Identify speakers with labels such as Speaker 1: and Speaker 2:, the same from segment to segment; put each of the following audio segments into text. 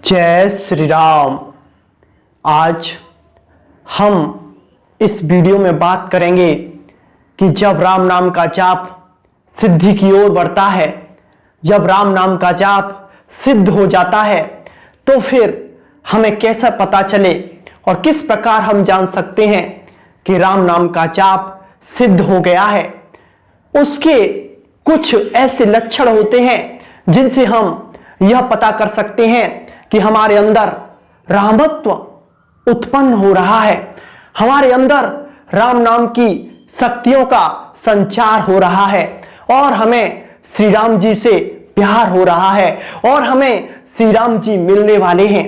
Speaker 1: जय श्री राम। आज हम इस वीडियो में बात करेंगे कि जब राम नाम का जाप सिद्धि की ओर बढ़ता है, जब राम नाम का जाप सिद्ध हो जाता है, तो फिर हमें कैसा पता चले और किस प्रकार हम जान सकते हैं कि राम नाम का जाप सिद्ध हो गया है। उसके कुछ ऐसे लक्षण होते हैं जिनसे हम यह पता कर सकते हैं कि हमारे अंदर रामत्व उत्पन्न हो रहा है, हमारे अंदर राम नाम की शक्तियों का संचार हो रहा है और हमें श्री राम जी से प्यार हो रहा है और हमें श्री राम जी मिलने वाले हैं।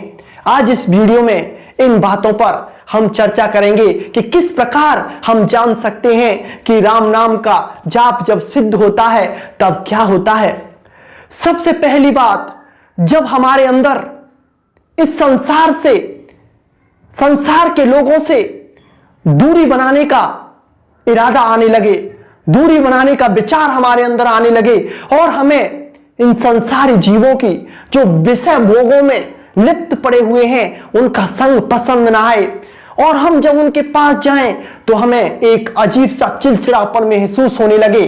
Speaker 1: आज इस वीडियो में इन बातों पर हम चर्चा करेंगे कि किस प्रकार हम जान सकते हैं कि राम नाम का जाप जब सिद्ध होता है तब क्या होता है। सबसे पहली बात, जब हमारे अंदर इस संसार से, संसार के लोगों से दूरी बनाने का इरादा आने लगे, दूरी बनाने का विचार हमारे अंदर आने लगे और हमें इन संसारी जीवों की जो विषय भोगों में लिप्त पड़े हुए हैं उनका संग पसंद ना आए और हम जब उनके पास जाएं तो हमें एक अजीब सा चिड़चिड़ापन महसूस होने लगे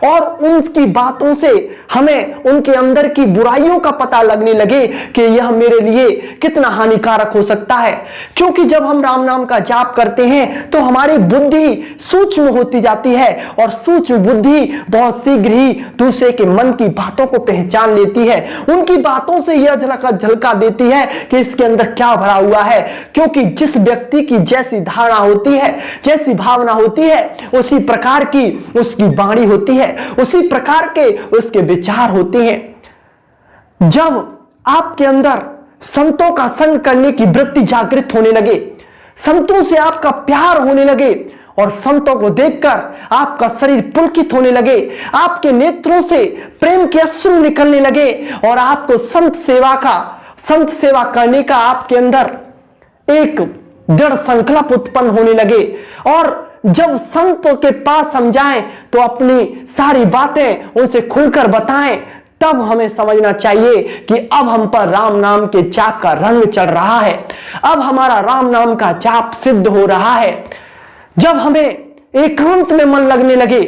Speaker 1: और उनकी बातों से हमें उनके अंदर की बुराइयों का पता लगने लगे कि यह मेरे लिए कितना हानिकारक हो सकता है। क्योंकि जब हम राम नाम का जाप करते हैं तो हमारी बुद्धि सूक्ष्म होती जाती है और सूक्ष्म बुद्धि बहुत शीघ्र ही दूसरे के मन की बातों को पहचान लेती है, उनकी बातों से यह झलका देती है कि इसके अंदर क्या भरा हुआ है। क्योंकि जिस व्यक्ति की जैसी धारणा होती है, जैसी भावना होती है, उसी प्रकार की उसकी वाणी होती है, उसी प्रकार के उसके विचार होते हैं। जब आपके अंदर संतों का संग करने की वृत्ति जागृत होने लगे, संतों से आपका प्यार होने लगे और संतों को देखकर आपका शरीर पुलकित होने लगे, आपके नेत्रों से प्रेम के अश्रु निकलने लगे और आपको संत सेवा करने का आपके अंदर एक दृढ़ संकल्प उत्पन्न होने लगे और जब संतों के पास हम जाएं तो अपनी सारी बातें उनसे खुलकर बताएं, तब हमें समझना चाहिए कि अब हम पर राम नाम के जाप का रंग चढ़ रहा है, अब हमारा राम नाम का जाप सिद्ध हो रहा है। जब हमें एकांत में मन लगने लगे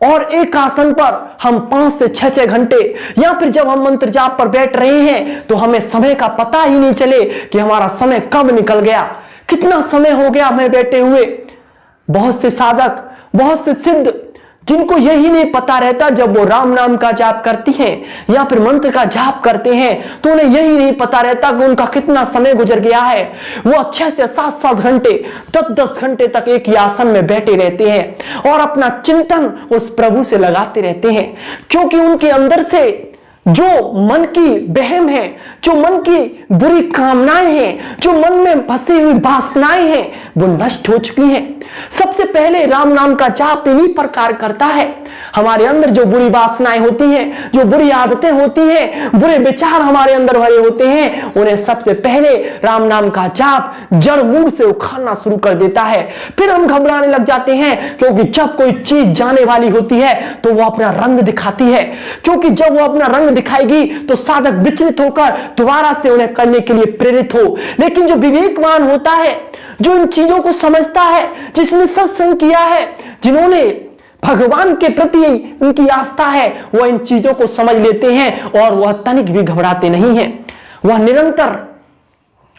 Speaker 1: और एक आसन पर हम 5 से 6 घंटे या फिर जब हम मंत्र जाप पर बैठ रहे हैं तो हमें समय का पता ही नहीं चले कि हमारा समय कब निकल गया, कितना समय हो गया हमें बैठे हुए। बहुत से साधक, बहुत से सिद्ध जिनको यही नहीं पता रहता, जब वो राम नाम का जाप करती हैं या फिर मंत्र का जाप करते हैं तो उन्हें यही नहीं पता रहता कि उनका कितना समय गुजर गया है। वो 6 से 7 घंटे, 10 घंटे तक एक ही आसन में बैठे रहते हैं और अपना चिंतन उस प्रभु से लगाते रहते हैं, क्योंकि उनके अंदर से जो मन की वहम है, जो मन की बुरी कामनाएं हैं, जो मन में फंसी हुई वासनाएं हैं, वो नष्ट हो चुकी हैं। सबसे पहले राम नाम का जाप इन्हीं प्रकार करता है। हमारे अंदर जो बुरी वासनाएं होती हैं, जो बुरी आदतें होती हैं, बुरे विचार हमारे अंदर भरे होते हैं, उन्हें सबसे पहले राम नाम का जाप जड़ मूल से उखाड़ना शुरू कर देता है। फिर हम घबराने लग जाते हैं, क्योंकि जब कोई चीज जाने वाली होती है तो वो अपना रंग दिखाती है, क्योंकि जब वो अपना रंग दिखाएगी तो साधक विचलित होकर दोबारा से उन्हें करने के लिए प्रेरित हो। लेकिन जो विवेकवान होता है, जो इन चीजों को समझता है, जिसने सत्संग किया है, जिन्होंने भगवान के प्रति उनकी आस्था है, वह इन चीजों को समझ लेते हैं और वह तनिक भी घबराते नहीं हैं। वह निरंतर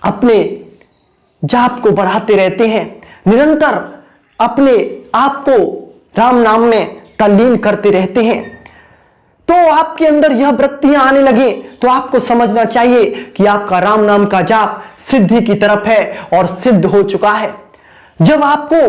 Speaker 1: अपने जाप को बढ़ाते रहते हैं, निरंतर अपने आप को राम नाम में तल्लीन करते रहते हैं। तो आपके अंदर यह वृत्तियां आने लगे तो आपको समझना चाहिए कि आपका राम नाम का जाप सिद्धि की तरफ है और सिद्ध हो चुका है। जब आपको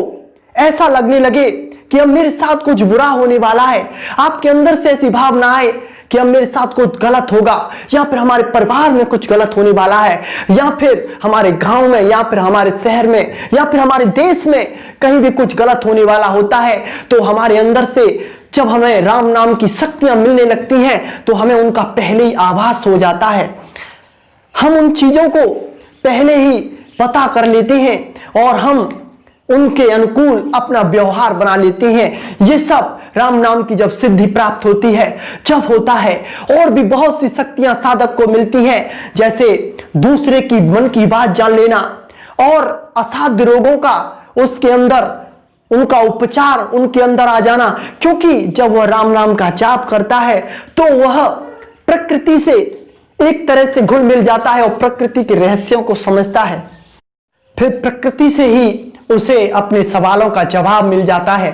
Speaker 1: ऐसा लगने लगे कि अब मेरे साथ कुछ बुरा होने वाला है, आपके अंदर से ऐसी भावना आए कि अब मेरे साथ कुछ गलत होगा, या फिर हमारे परिवार में कुछ गलत होने वाला है, या फिर हमारे गांव में, या फिर हमारे शहर में, या फिर हमारे देश में कहीं भी कुछ गलत होने वाला होता है, तो हमारे अंदर से जब हमें राम नाम की शक्तियां मिलने लगती हैं तो हमें उनका पहले ही आभास हो जाता है। हम उन चीजों को पहले ही पता कर लेते हैं और हम उनके अनुकूल अपना व्यवहार बना लेते हैं। ये सब राम नाम की जब सिद्धि प्राप्त होती है, जब होता है, और भी बहुत सी शक्तियां साधक को मिलती हैं। जैसे दूसरे की मन की बात जान लेना और असाध्य रोगों का उसके अंदर उनका उपचार उनके अंदर आ जाना। क्योंकि जब वह राम नाम का जाप करता है तो वह प्रकृति से एक तरह से घुल मिल जाता है और प्रकृति के रहस्यों को समझता है। फिर प्रकृति से ही उसे अपने सवालों का जवाब मिल जाता है।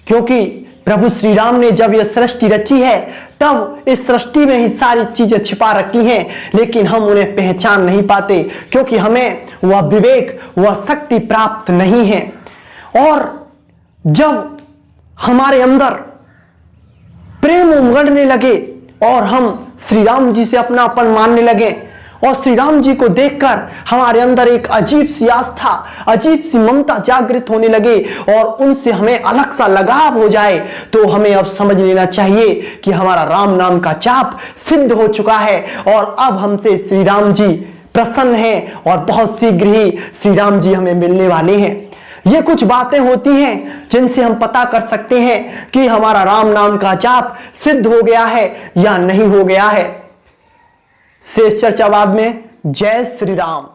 Speaker 1: क्योंकि प्रभु श्री राम ने जब यह सृष्टि रची है तब इस सृष्टि में ही सारी चीजें छिपा रखी हैं, लेकिन हम उन्हें पहचान नहीं पाते क्योंकि हमें वह विवेक वह शक्ति प्राप्त नहीं है। और जब हमारे अंदर प्रेम उमड़ने लगे और हम श्री राम जी से अपनापन मानने लगे और श्री राम जी को देखकर हमारे अंदर एक अजीब सी आस्था अजीब सी ममता जागृत होने लगे और उनसे हमें अलग सा लगाव हो जाए, तो हमें अब समझ लेना चाहिए कि हमारा राम नाम का जाप सिद्ध हो चुका है और अब हमसे श्री राम जी प्रसन्न हैं और बहुत शीघ्र ही श्री राम जी हमें मिलने वाले हैं। ये कुछ बातें होती हैं जिनसे हम पता कर सकते हैं कि हमारा राम नाम का जाप सिद्ध हो गया है या नहीं हो गया है। शेष चर्चा बाद में। जय श्री राम।